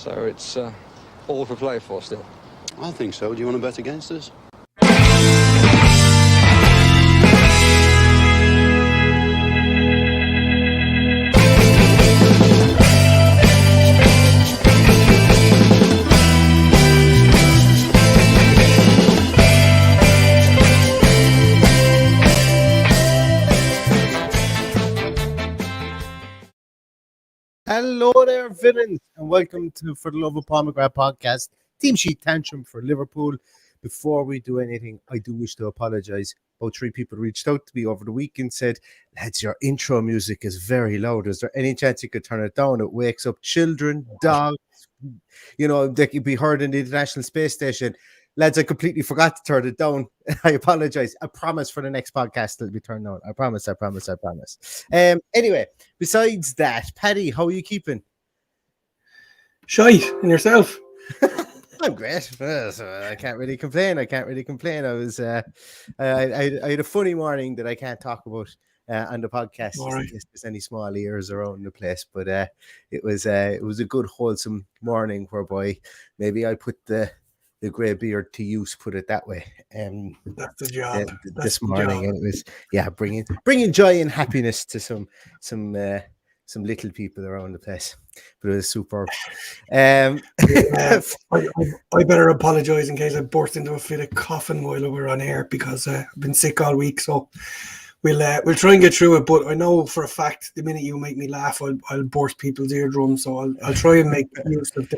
So it's all to play for still. I think so. Do you want to bet against us? Hello there, villains, and welcome to For the Love of Pomegranate podcast, Team Sheet Tantrum for Liverpool. Before we do anything, I do wish to apologise. About 3 people reached out to me over the week and said, lads, your intro music is very loud. Is there any chance you could turn it down? It wakes up children, dogs, they could be heard in the International Space Station. Lads, I completely forgot to turn it down. I apologize. I promise for the next podcast it'll be turned down. I promise. Anyway, besides that, Paddy, how are you keeping? Shite, and yourself? I'm great. I can't really complain. I was I had a funny morning that I can't talk about on the podcast in case there's any small ears around the place. But it was a good wholesome morning whereby maybe I put the grey beard to use, put it that way. That's the job. This morning, and it was bringing joy and happiness to some little people around the place. But it was superb. I better apologise in case I burst into a fit of coughing while we were on air because I've been sick all week. So we'll try and get through it. But I know for a fact the minute you make me laugh, I'll burst people's eardrums. So I'll try and make use of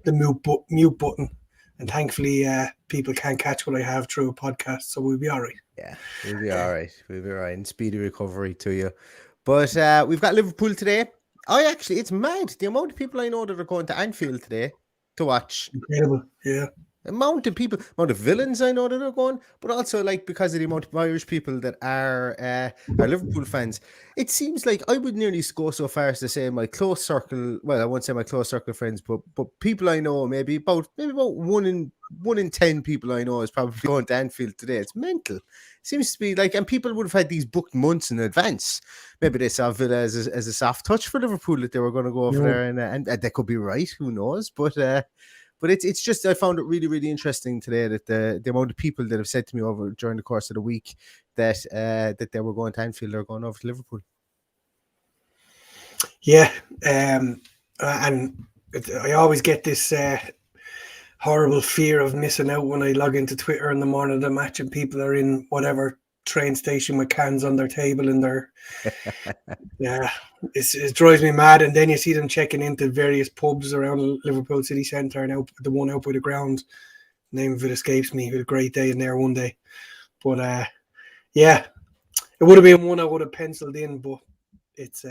the mute button. And thankfully, people can't catch what I have through a podcast, so we'll be all right. Yeah, we'll be all right. And speedy recovery to you. But we've got Liverpool today. It's mad. The amount of people I know that are going to Anfield today to watch. Incredible, yeah. Amount of villains I know that are going, but also because of the amount of Irish people that are Liverpool fans. It seems like I would nearly go so far as to say my close circle. Well, I won't say my close circle of friends, but people I know, maybe about 1 in 10 people I know is probably going to Anfield today. It's mental. It seems to be and people would have had these booked months in advance. Maybe they saw Villa as a soft touch for Liverpool that they were going to go over there, and they could be right. Who knows? But it's just, I found it really, really interesting today that the amount of people that have said to me over during the course of the week that they were going to Anfield or going over to Liverpool. Yeah, and I always get this horrible fear of missing out when I log into Twitter in the morning of the match and people are in whatever train station with cans on their table and it drives me mad. And then you see them checking into various pubs around Liverpool city centre, and the one out by the ground, name of it escapes me. It was a great day in there one day, but it would have been one I would have penciled in, but it's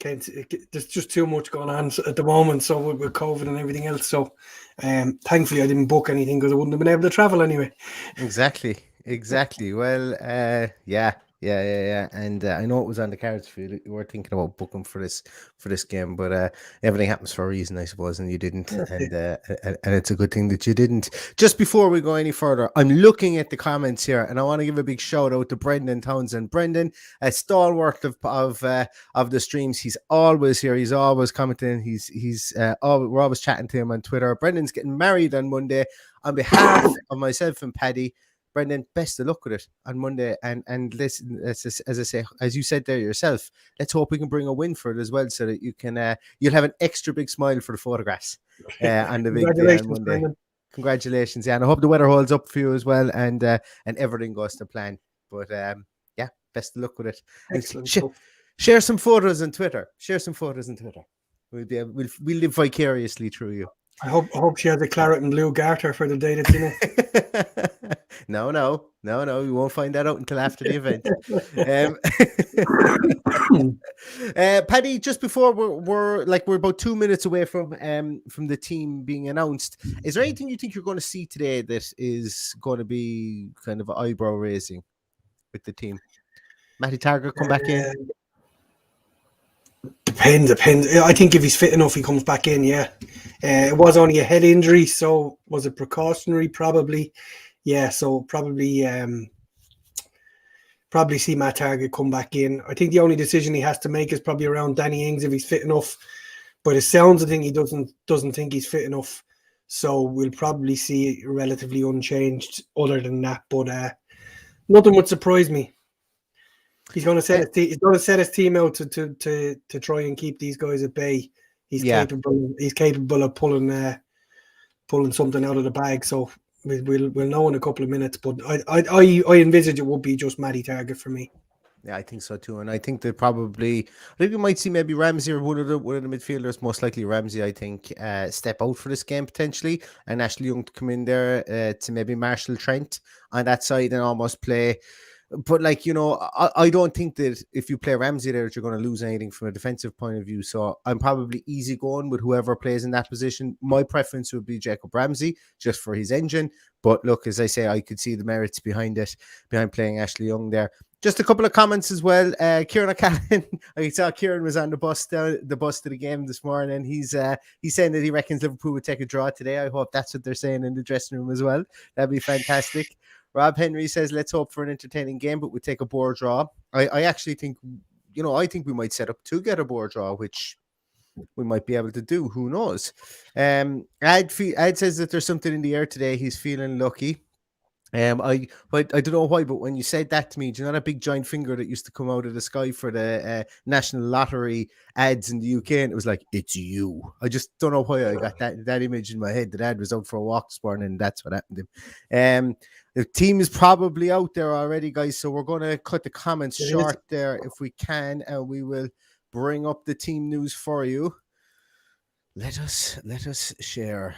there's just too much going on at the moment, so with COVID and everything else. So thankfully I didn't book anything because I wouldn't have been able to travel anyway. Exactly. Well, yeah. And I know it was on the cards for you. You were thinking about booking for this game, but everything happens for a reason, I suppose, and you didn't. And it's a good thing that you didn't. Just before we go any further, I'm looking at the comments here, and I want to give a big shout out to Brendan Townsend. Brendan, a stalwart of the streams. He's always here. He's always commenting. We're always chatting to him on Twitter. Brendan's getting married on Monday. On behalf of myself and Paddy, Brendan, best of luck with it on Monday. And listen, as I say, as you said there yourself, let's hope we can bring a win for it as well, so that you can you'll have an extra big smile for the photographs on the big day on Monday. Brendan. Congratulations, yeah, and I hope the weather holds up for you as well, and everything goes to plan. But best of luck with it. Excellent. Share some photos on Twitter. We'll live vicariously through you. I hope she has a claret and blue garter for the day that's in it. No. We won't find that out until after the event. Paddy, just before we're about 2 minutes away from the team being announced, is there anything you think you're going to see today that is going to be kind of eyebrow raising with the team? Matty Target come back in? Depends. I think if he's fit enough, he comes back in, yeah. It was only a head injury, so was it precautionary? Probably. Yeah, so probably see Matt Target come back in. I think the only decision he has to make is probably around Danny Ings if he's fit enough. By the sounds of things, he doesn't think he's fit enough. So we'll probably see it relatively unchanged other than that. But nothing would surprise me. He's going to set his team out to try and keep these guys at bay. He's capable of pulling something out of the bag. So we'll know in a couple of minutes. But I envisage it would be just Matty Target for me. Yeah, I think so too, and I think that I think we might see maybe Ramsey or one of the midfielders, most likely Ramsey. I think step out for this game potentially, and Ashley Young to come in there to maybe Marshall Trent on that side and almost play. But like, you know, I don't think that if you play Ramsey there, that you're going to lose anything from a defensive point of view. So I'm probably easy going with whoever plays in that position. My preference would be Jacob Ramsey, just for his engine. But look, as I say, I could see the merits behind playing Ashley Young there. Just a couple of comments as well. Kieran O'Callaghan, I saw Kieran was on the bus to the game this morning. He's saying that he reckons Liverpool would take a draw today. I hope that's what they're saying in the dressing room as well. That'd be fantastic. Rob Henry says, let's hope for an entertaining game, but we take a bore draw. I actually think, you know, I think we might set up to get a bore draw, which we might be able to do. Who knows? Ad says that there's something in the air today. He's feeling lucky. I don't know why, but when you said that to me, do you know that big giant finger that used to come out of the sky for the National Lottery ads in the UK? And it was like, it's you. I just don't know why I got that image in my head. The dad was out for a walk this morning, and that's what happened to him. The team is probably out there already, guys, so we're going to cut the comments short there if we can, and we will bring up the team news for you. Let us share.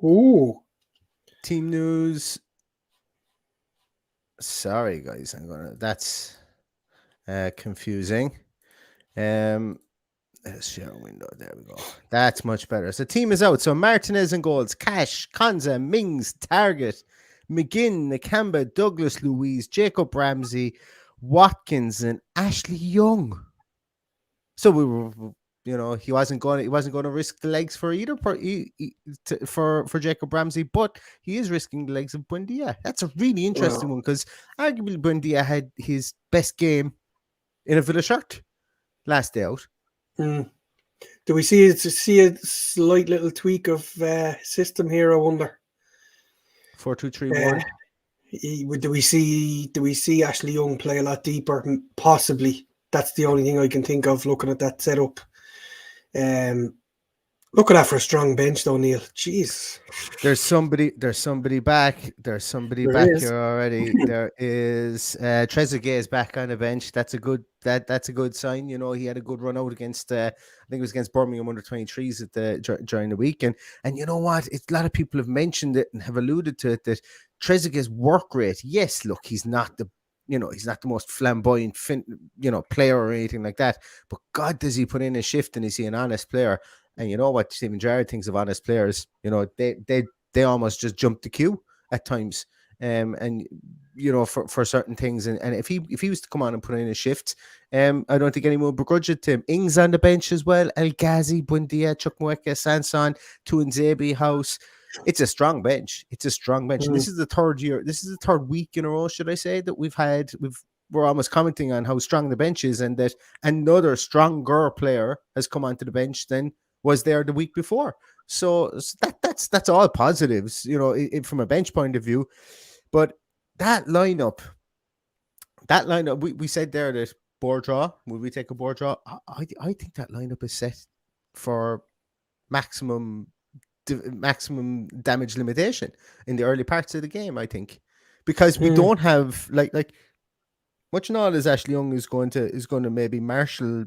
Ooh. Team news. Sorry, guys. That's confusing. Let's share a window. There we go. That's much better. So team is out. So Martinez in goals. Cash, Konza, Mings, Target, McGinn, Nakamba, Douglas Luiz, Jacob Ramsey, Watkins, and Ashley Young. So we were, you know, he wasn't going to risk the legs for either for Jacob Ramsey, but he is risking the legs of Buendia. That's a really interesting one, because arguably Buendia had his best game in a Villa shirt last day out. Do we see a slight little tweak of system here? I wonder. 4-2-3-1. Do we see Ashley Young play a lot deeper? Possibly. That's the only thing I can think of looking at that setup. Look at that for a strong bench, though, Neil. Jeez. There's somebody back. There's somebody back here already. There is Trezeguet is back on the bench. That's a good sign. You know, he had a good run out against I think it was against Birmingham under-23s during the week. And you know what? A lot of people have mentioned it and have alluded to it, that Trezeguet's work rate. Yes, look, he's not the most flamboyant, player or anything like that. But God, does he put in a shift, and is he an honest player? And you know what Stephen Gerrard thinks of honest players? You know, they almost just jump the queue at times. And you know, for certain things. And if he was to come on and put in a shift, I don't think anyone would begrudge it to him. Ings on the bench as well. El Ghazi, Buendia, Chukwuemeka, Sanson, Tuanzebe, House. It's a strong bench. And this is the third year. This is the third week in a row, should I say, that we're almost commenting on how strong the bench is, and that another stronger player has come onto the bench than was there the week before. So that's all positives, you know, from a bench point of view. But that lineup, we said there that board draw. Will we take a board draw? I think that lineup is set for maximum damage limitation in the early parts of the game, I think, because we don't have like much and all as Ashley Young is going to maybe Marshall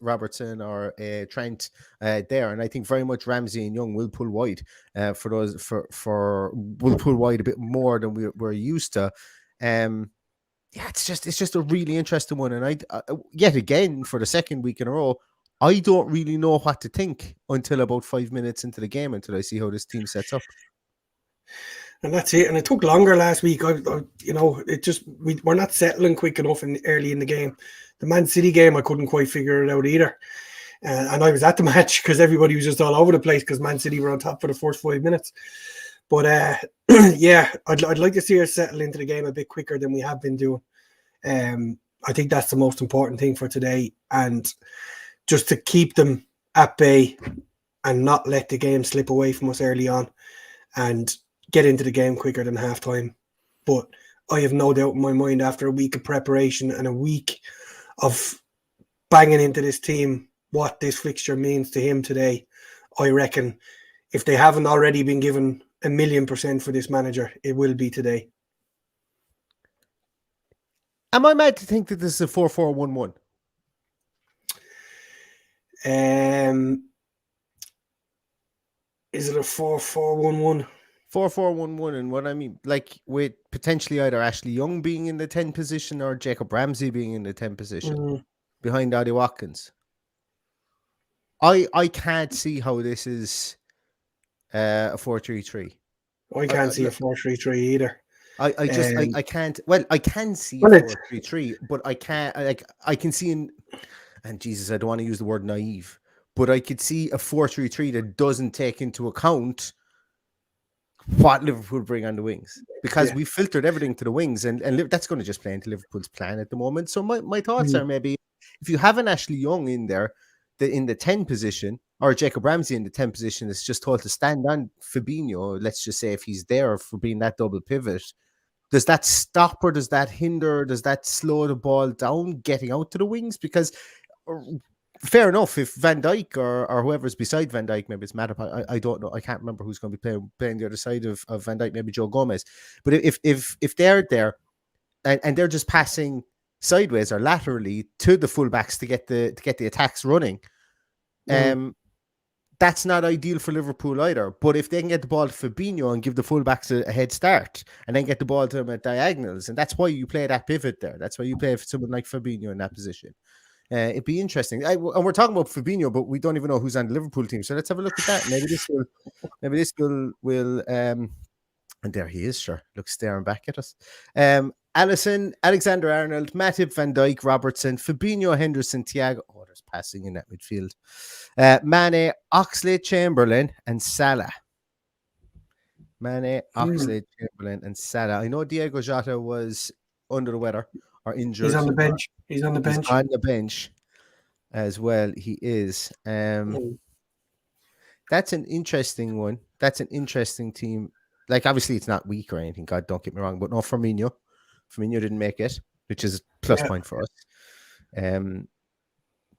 Robertson or Trent there, and I think very much Ramsey and Young will pull wide will pull wide a bit more than we're used to. It's just a really interesting one, and I yet again for the second week in a row, I don't really know what to think until about 5 minutes into the game, until I see how this team sets up. And that's it. And it took longer last week. We're not settling quick enough early in the game. The Man City game, I couldn't quite figure it out either. And I was at the match because everybody was just all over the place because Man City were on top for the first 5 minutes. But yeah, I'd like to see us settle into the game a bit quicker than we have been doing. I think that's the most important thing for today, and just to keep them at bay and not let the game slip away from us early on and get into the game quicker than halftime. But I have no doubt in my mind, after a week of preparation and a week of banging into this team what this fixture means to him today, I reckon if they haven't already been given 1,000,000% for this manager, it will be today. Am I mad to think that this is a 4-4-1-1? Is it a 4-4-1-1? 4-4-1-1, and what I mean, like, with potentially either Ashley Young being in the 10 position or Jacob Ramsey being in the 10 position behind Ollie Watkins. I can't see how this is a 4-3-3. I can't see a 4-3-3 either. I can't. Well, I can see a Well, 4-3-3, but I can't. Like, I can see and Jesus, I don't want to use the word naive, but I could see a 4-3-3 that doesn't take into account what Liverpool bring on the wings, because we filtered everything to the wings, and that's going to just play into Liverpool's plan at the moment. So my thoughts are, maybe if you have an Ashley Young in there, in the 10 position, or Jacob Ramsey in the 10 position, is just told to stand on Fabinho, let's just say, if he's there for being that double pivot, does that stop or does that hinder, does that slow the ball down getting out to the wings? Because fair enough, if Van Dijk or whoever's beside Van Dijk, maybe it's Matip, I don't know, I can't remember who's going to be playing the other side of Van Dijk, maybe Joe Gomez. But if they're there and they're just passing sideways or laterally to the fullbacks to get the attacks running, that's not ideal for Liverpool either. But if they can get the ball to Fabinho and give the fullbacks a head start, and then get the ball to them at diagonals, and that's why you play that pivot there. That's why you play someone like Fabinho in that position. It'd be interesting. And we're talking about Fabinho, but we don't even know who's on the Liverpool team. So let's have a look at that. Maybe this will and there he is, sure. Looks staring back at us. Alisson, Alexander-Arnold, Matip, Van Dijk, Robertson, Fabinho, Henderson, Thiago. Oh, there's passing in that midfield. Mane, Oxlade-Chamberlain, and Salah. Mane, Oxlade-Chamberlain, and Salah. I know Diego Jota was under the weather or injured. He's on the bench. He's on the bench as well. He is. That's an interesting one. That's an interesting team. Like, obviously, it's not weak or anything. God, don't get me wrong. But no, Firmino didn't make it, which is a plus point for us.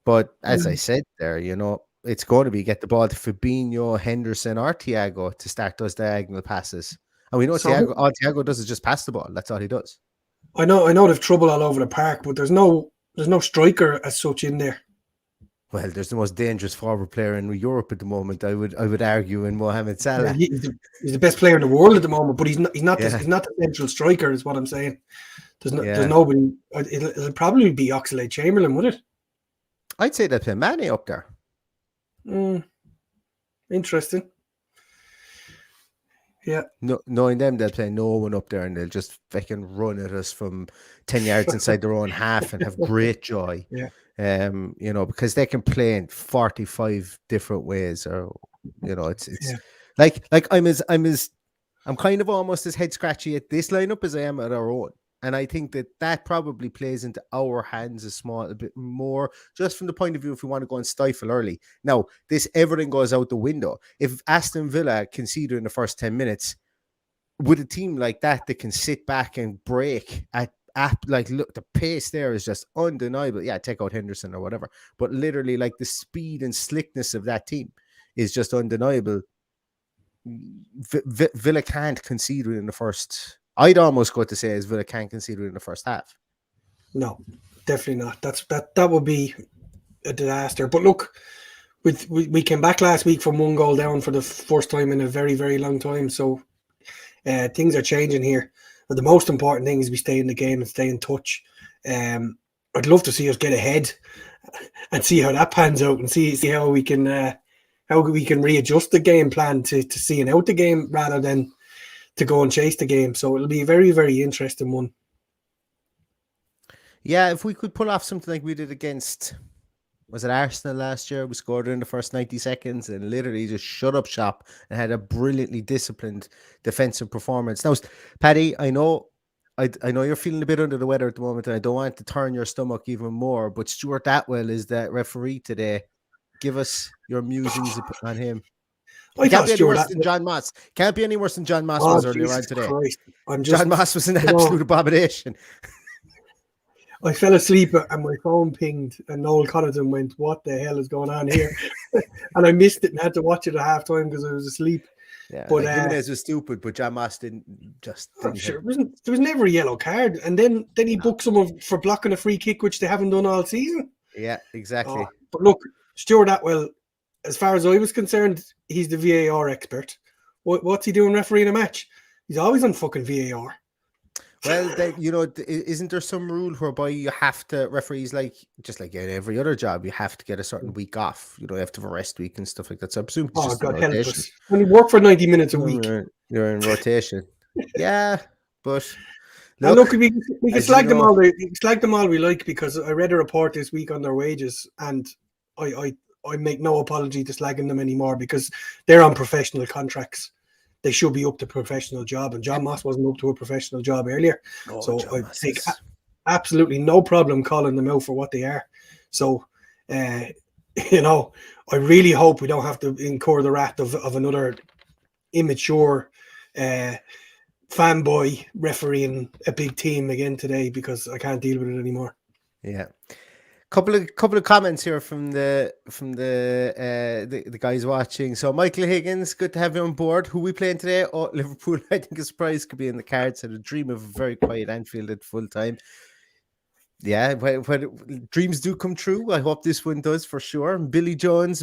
But as I said there, it's going to be get the ball to Fabinho, Henderson, or Thiago to start those diagonal passes. And we know all Thiago does is just pass the ball. That's all he does. I know they've trouble all over the park, but there's no striker as such in there. Well, there's the most dangerous forward player in Europe at the moment. I would argue, in Mohamed Salah. He's the best player in the world at the moment, but he's not the central striker, is what I'm saying. There's nobody. It'll probably be Oxlade-Chamberlain, would it? I'd say that's Mane up there. Interesting. Yeah. No, knowing them, they'll play no one up there, and they'll just fucking run at us from 10 yards inside their own half and have great joy. Yeah. Because they can play in 45 different ways, or it's like I'm kind of almost as head scratchy at this lineup as I am at our own. And I think that probably plays into our hands a bit more, just from the point of view if we want to go and stifle early. Now, everything goes out the window. If Aston Villa conceded in the first 10 minutes, with a team like that can sit back and break look, the pace there is just undeniable. Yeah, take out Henderson or whatever. But literally, like, the speed and slickness of that team is just undeniable. Villa can't concede in the first... I'd almost go to say as Villa can't concede in the first half. No, definitely not. That would be a disaster. But look, we came back last week from 1 goal down for the first time in a very, very long time. So things are changing here. But the most important thing is we stay in the game and stay in touch. I'd love to see us get ahead and see how that pans out, and see how we can readjust the game plan to seeing out the game rather than to go and chase the game. So it'll be a very, very interesting one. Yeah, if we could pull off something like we did against, was it Arsenal last year? We scored in the first 90 seconds and literally just shut up shop and had a brilliantly disciplined defensive performance. Now, Paddy, I know I know you're feeling a bit under the weather at the moment, and I don't want to turn your stomach even more. But Stuart Atwell is the referee today. Give us your musings on him. I It can't thought be any Stuart worse than John Moss. Can't be any worse than John Moss Oh, was earlier on Jesus today. Christ. John Moss was an absolute abomination. I fell asleep and my phone pinged, and Noel Connaughton went, "What the hell is going on here?" And I missed it and had to watch it at halftime because I was asleep. Yeah, but Jimenez was stupid, but John Moss didn't. Sure, there was never a yellow card, and then he booked someone for blocking a free kick, which they haven't done all season. Yeah, exactly. But look, Stuart Atwell, as far as I was concerned, he's the VAR expert. What's he doing refereeing a match? He's always on fucking VAR. Well, isn't there some rule whereby you have to referees just like every other job, you have to get a certain week off. You have to have a rest week and stuff like that. So I presume it's just God help us. When you work for 90 minutes a week, you're in rotation. Yeah, but look, we can slag them all. Slag them all we like, because I read a report this week on their wages, and I make no apology to slagging them anymore, because they're on professional contracts. They should be up to professional job, and John Moss wasn't up to a professional job earlier. So I take absolutely no problem calling them out for what they are. So, I really hope we don't have to incur the wrath of another immature fanboy refereeing a big team again today, because I can't deal with it anymore. Yeah. Couple of comments here from the guys watching. So Michael Higgins, good to have you on board. Who we playing today? Oh, Liverpool. I think a surprise could be in the cards, and a dream of a very quiet Anfield at full time. Yeah, when dreams do come true, I hope this one does for sure. Bill Jones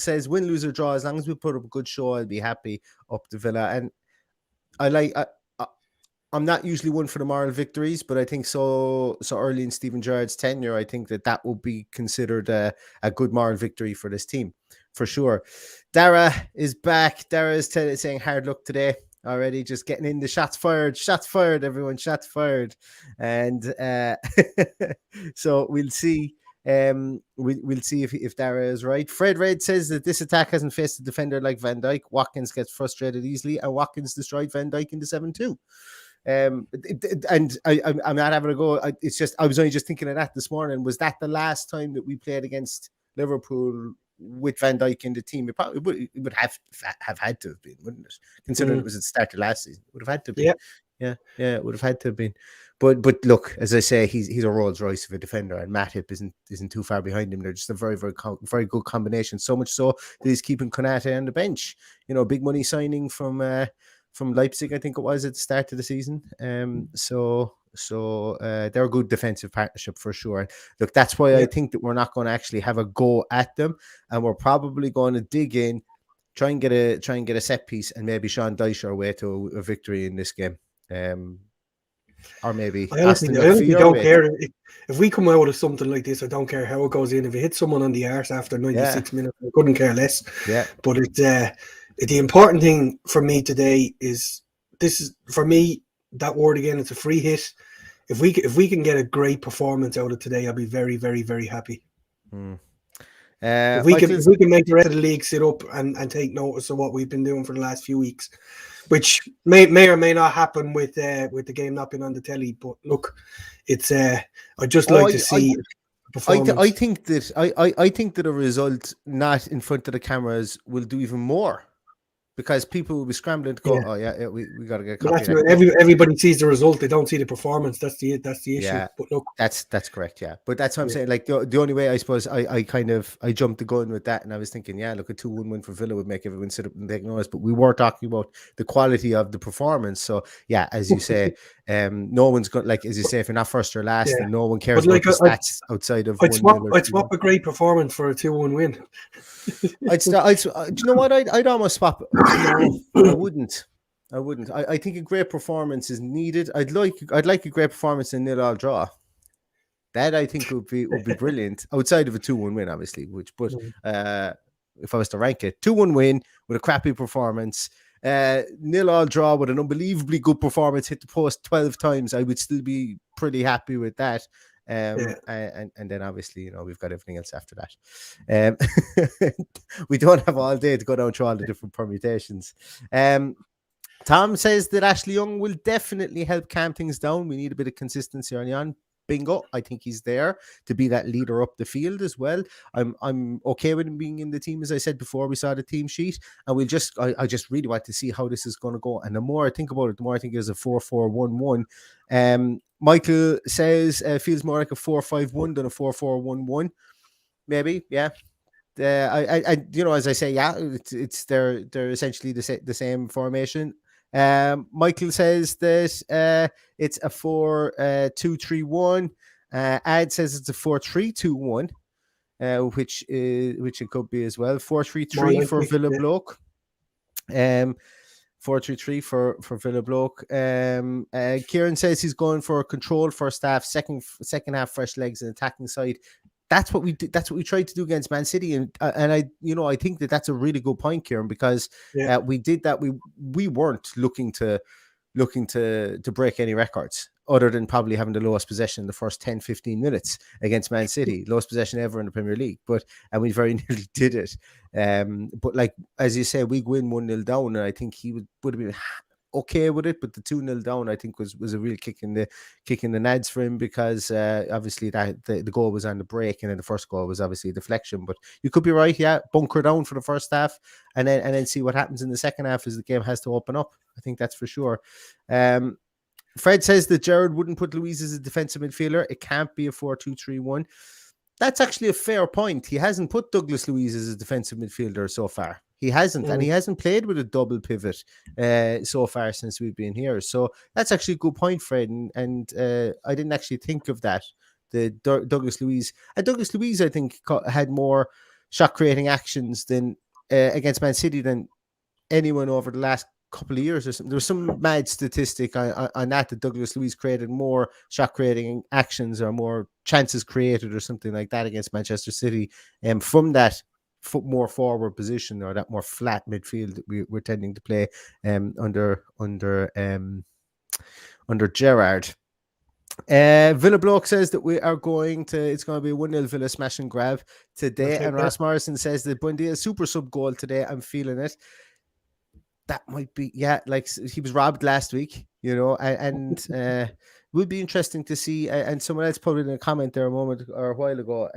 says, win, lose or draw, as long as we put up a good show, I'll be happy up the Villa. And I'm not usually one for the moral victories, but I think so early in Steven Gerrard's tenure, I think that will be considered a good moral victory for this team, for sure. Dara is back. Dara is saying hard luck today already, just getting in the shots fired, everyone, shots fired. And so we'll see. We'll see if Dara is right. Fred Red says that this attack hasn't faced a defender like Van Dijk. Watkins gets frustrated easily, and Watkins destroyed Van Dijk in the 7-2. And I'm not having a go. It's just I was only just thinking of that this morning. Was that the last time that we played against Liverpool with Van Dijk in the team? It probably would have had to have been, wouldn't it? Considering it was at the start of last season, it would have had to be. Yeah, it would have had to have been. But look, as I say, he's a Rolls Royce of a defender, and Matip isn't too far behind him. They're just a very, very, very good combination. So much so that he's keeping Konate on the bench. Big money signing from Leipzig, I think it was at the start of the season. So they're a good defensive partnership for sure. Look, that's why I think that we're not going to actually have a go at them, and we're probably going to dig in, try and get a set piece, and maybe Sean Dyche our way to a victory in this game. Or maybe I honestly don't care if we come out with something like this. I don't care how it goes in. If it hits someone on the arse after 96 minutes, I couldn't care less. Yeah, but the important thing for me today is for me, that word again, it's a free hit. If we can get a great performance out of today, I'll be very, very, very happy. If we can make the rest of the league sit up and take notice of what we've been doing for the last few weeks, which may or may not happen with the game not being on the telly. But look, it's I'd just like to see performance. I think that a result not in front of the cameras will do even more, because people will be scrambling to go, we got to get a copy. Everybody sees the result, they don't see the performance. That's the issue. Yeah, but look, that's correct. Yeah, but that's what I'm saying. Like the only way, I suppose, I jumped the gun with that, and I was thinking, look, a 2-1 win for Villa would make everyone sit up and take notice. But we were talking about the quality of the performance. So as you say, no one's got, like, as you say, if you're not first or last, then no one cares about the stats outside of. I'd swap a great performance for a 2-1 win. do you know what? I'd almost swap. I wouldn't. I think a great performance is needed. I'd like a great performance in 0-0 draw. That I think would be brilliant. Outside of a 2-1 win, obviously. If I was to rank it, 2-1 win with a crappy performance, 0-0 draw with an unbelievably good performance, hit the post 12 times, I would still be pretty happy with that. And then obviously, we've got everything else after that. We don't have all day to go down through all the different permutations. Tom says that Ashley Young will definitely help calm things down. We need a bit of consistency early on. Bingo. I think he's there to be that leader up the field as well. I'm okay with him being in the team, as I said before we saw the team sheet. And I just really want to see how this is going to go. And the more I think about it, the more I think it's a 4-4-1-1. Michael says feels more like a 4-5-1 than a 4-4-1-1. Maybe, yeah. As I say, yeah, it's they're essentially the same formation. Michael says that it's a 4-2-3-1. Ad says it's a 4-3-2-1, which it could be as well. 4-3-3 for Villa Bloke. 4-3-3 for Villa Bloke. Kieran says he's going for a controlled first half, second half fresh legs and attacking side. That's what we did. That's what we tried to do against Man City, and I think that's a really good point, Kieran, because we did that. We weren't looking to break any records other than probably having the lowest possession in the first 10-15 minutes against Man City, lowest possession ever in the Premier League. And we very nearly did it. But like as you say, we win 1-0 down, and I think he would have been okay with it, but the 2-0 down I think was a real kick in the nads for him, because obviously that the goal was on the break, and then the first goal was obviously a deflection. But you could be right, yeah, bunker down for the first half and then see what happens in the second half as the game has to open up. I think that's for sure. Fred says that Gerrard wouldn't put Luiz as a defensive midfielder. It can't be a 4-2-3-1. That's actually a fair point. He hasn't put Douglas Luiz as a defensive midfielder so far. He hasn't, and he hasn't played with a double pivot so far since we've been here. So that's actually a good point, Fred. And I didn't actually think of that. The Douglas Luiz, I think, had more shot-creating actions than against Man City than anyone over the last couple of years or something. There was some mad statistic on that Douglas Luiz created more shot-creating actions or more chances created or something like that against Manchester City, from that more forward position, or that more flat midfield that we're tending to play under Gerrard. Villa Bloke says that it's going to be a 1-0 Villa smash and grab today, and Ross Morrison says that Buendia super sub goal today. I'm feeling it. That might be, yeah, like he was robbed last week, and would be interesting to see. And someone else put in a comment there a while ago.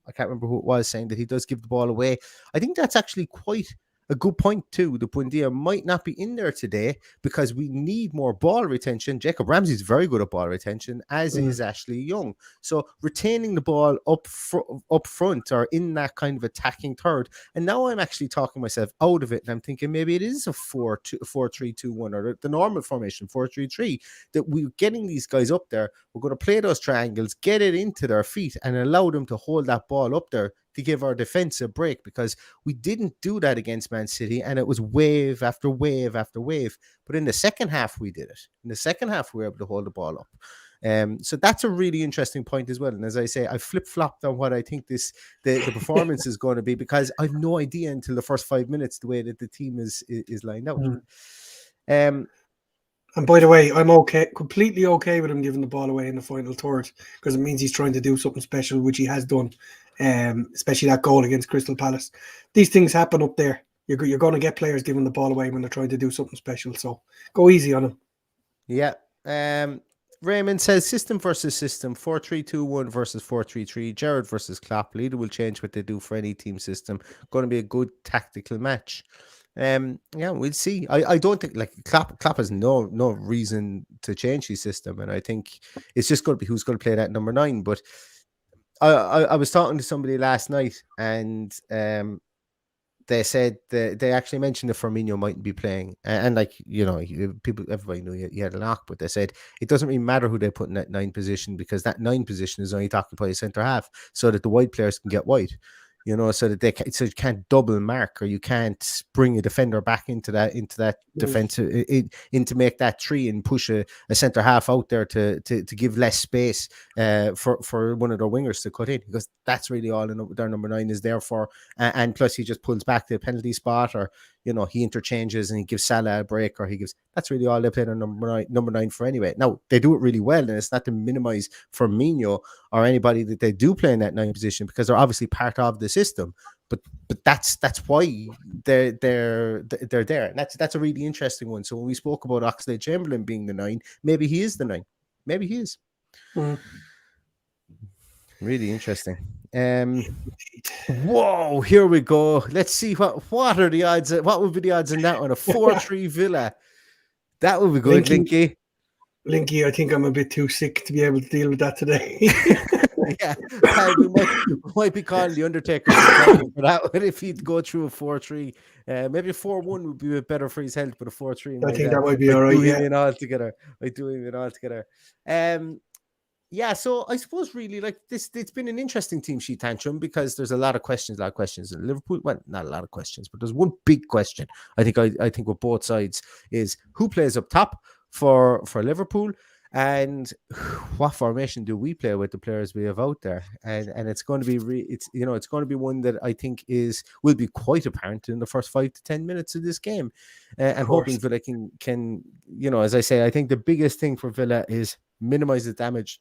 I can't remember who it was, saying that he does give the ball away. I think that's actually quite a good point too. The Buendia might not be in there today because we need more ball retention. Jacob Ramsey's very good at ball retention, as is Ashley Young. So retaining the ball up front, or in that kind of attacking third. And now I'm actually talking myself out of it, and I'm thinking maybe it is a 4-3-2-1, or the normal formation 4-3-3, that we're getting these guys up there. We're going to play those triangles, get it into their feet, and allow them to hold that ball up there to give our defense a break, because we didn't do that against Man City, and it was wave after wave after wave. But in the second half, we did it. In the second half, we were able to hold the ball up. So that's a really interesting point as well. And as I say, I flip-flopped on what I think the performance is going to be, because I've no idea until the first 5 minutes the way that the team is lined out. And by the way, I'm completely okay with him giving the ball away in the final third, because it means he's trying to do something special, which he has done, especially that goal against Crystal Palace. These things happen up there. You're going to get players giving the ball away when they're trying to do something special. So go easy on him. Yeah. Raymond says system versus system, 4-3-2-1 versus 4-3-3, Gerrard versus Klopp. Leader will change what they do for any team system. Going to be a good tactical match. We'll see. I don't think Klopp has no reason to change his system, and I think it's just going to be who's going to play that number 9. But I was talking to somebody last night, and they said that they actually mentioned that Firmino mightn't be playing, and everybody knew he had a knock, but they said it doesn't really matter who they put in that 9 position, because that 9 position is only occupied a centre half, so that the wide players can get wide. So that you can't double mark, or you can't bring a defender back into that defense, into make that 3 and push a centre half out there to give less space for one of their wingers to cut in, because that's really all their number 9 is there for. And plus, he just pulls back to the penalty spot, or he interchanges and he gives Salah a break, or that's really all they play on number 9 for anyway. Now, they do it really well, and it's not to minimize Firmino or anybody that they do play in that 9 position, because they're obviously part of the system. that's why they're there, and that's a really interesting one. So when we spoke about Oxlade-Chamberlain being the 9, maybe he is the 9. Maybe he is. Really interesting. Whoa, here we go. Let's see what are the odds. What would be the odds in that one? A 4-3 Villa. That would be good, Linky. Linky, I think I'm a bit too sick to be able to deal with that today. Yeah, we might be calling the Undertaker for that one if he'd go through a 4-3. Maybe a 4-1 would be a bit better for his health, but a 4-3. I think that might be all right. I do him in all together. Yeah, so I suppose really like this, it's been an interesting team sheet, Tantrum, because there's a lot of questions in Liverpool. Well, not a lot of questions, but there's one big question. I think with both sides is who plays up top for Liverpool, and what formation do we play with the players we have out there? And it's going to be it's going to be one that I think will be quite apparent in the first 5 to 10 minutes of this game, and hoping Villa can as I say, I think the biggest thing for Villa is minimize the damage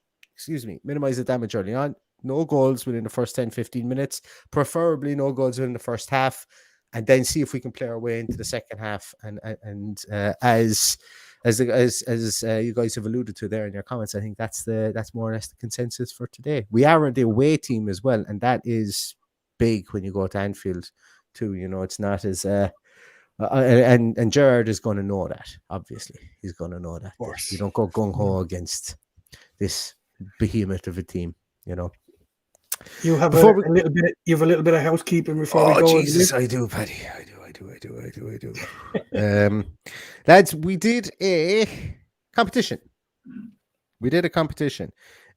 early on. No goals within the first 10-15 minutes, preferably no goals within the first half, and then see if we can play our way into the second half. And as you guys have alluded to there in your comments, I think that's more or less the consensus for today. We are the away team as well, and that is big when you go to Anfield too. It's not as and Gerrard is going to know that. Obviously, he's going to know that. Of course, you don't go gung ho against this behemoth of a team. You have a little bit of housekeeping before we go. Oh Jesus, I do, Paddy. I do. Lads, we did a competition.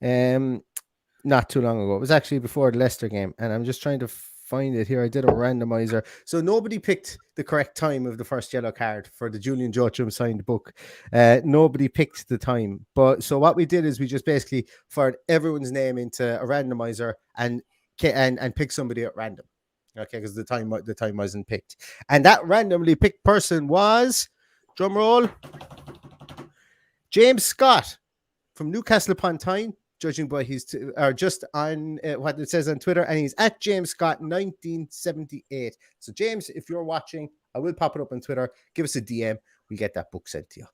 Not too long ago. It was actually before the Leicester game, and I'm just trying to find it here. I did a randomizer. So nobody picked the correct time of the first yellow card for the Julian Joachim signed book. Nobody picked the time. But so what we did is we just basically fired everyone's name into a randomizer and picked somebody at random. Okay, because the time wasn't picked. And that randomly picked person was, drum roll, James Scott from Newcastle upon Tyne, judging by just on what it says on Twitter, and he's at James Scott 1978. So James, if you're watching, I will pop it up on Twitter. Give us a DM. We'll get that book sent to you.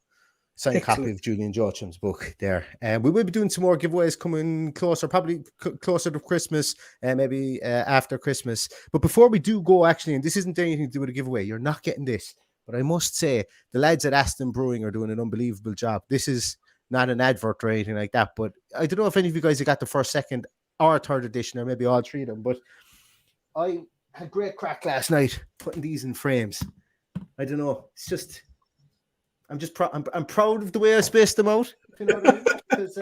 Signed copy of Julian Joachim's book there. And we will be doing some more giveaways coming closer, probably closer to Christmas, and maybe after Christmas. But before we do go, actually, and this isn't anything to do with a giveaway, you're not getting this. But I must say, the lads at Aston Brewing are doing an unbelievable job. This is not an advert or anything like that, but I don't know if any of you guys have got the first, second, or third edition, or maybe all three of them, but I had great crack last night putting these in frames. I don't know. It's just... I'm proud of the way I spaced them out, if you know what I mean? Because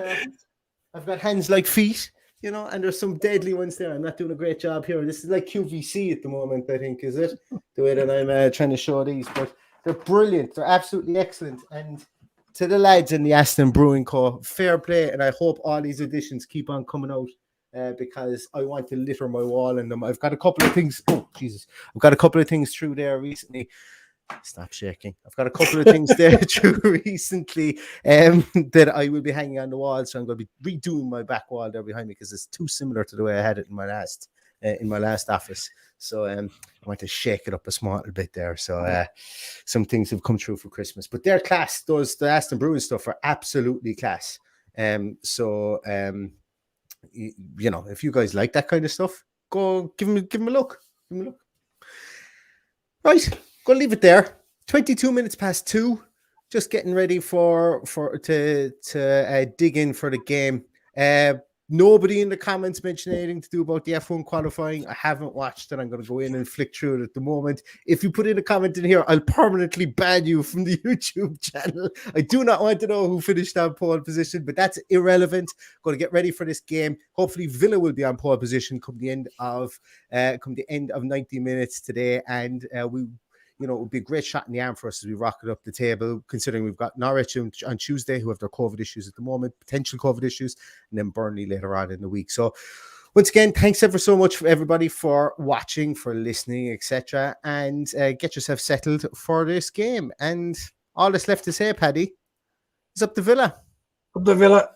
I've got hands like feet, and there's some deadly ones there. I'm not doing a great job here. This is like QVC at the moment, I think, is it? The way that I'm trying to show these, but they're brilliant. They're absolutely excellent. And to the lads in the Aston Brewing Co., fair play, and I hope all these editions keep on coming out because I want to litter my wall in them. I've got a couple of things. Oh, Jesus. I've got a couple of things through there recently. Stop shaking. I've got a couple of things there through recently that I will be hanging on the wall. So I'm going to be redoing my back wall there behind me because it's too similar to the way I had it in my last office. So I want to shake it up a small bit there. So some things have come true for Christmas, but they're class. The Aston Brewing stuff are absolutely class. So if you guys like that kind of stuff, go give them a look. Right. Gonna leave it there. 22 minutes past 2. Just getting ready to dig in for the game. Nobody in the comments mentioned anything to do about the F1 qualifying. I haven't watched it. I'm going to go in and flick through it at the moment. If you put in a comment in here, I'll permanently ban you from the YouTube channel. I do not want to know who finished on pole position, but that's irrelevant. Going to get ready for this game. Hopefully Villa will be on pole position come the end of 90 minutes today, and it would be a great shot in the arm for us as we rocket up the table, considering we've got Norwich on Tuesday, who have their COVID issues at the moment, potential COVID issues, and then Burnley later on in the week. So once again, thanks ever so much for everybody for watching, for listening, etc. And get yourself settled for this game. And all that's left to say, Paddy, is up to Villa. Up to Villa.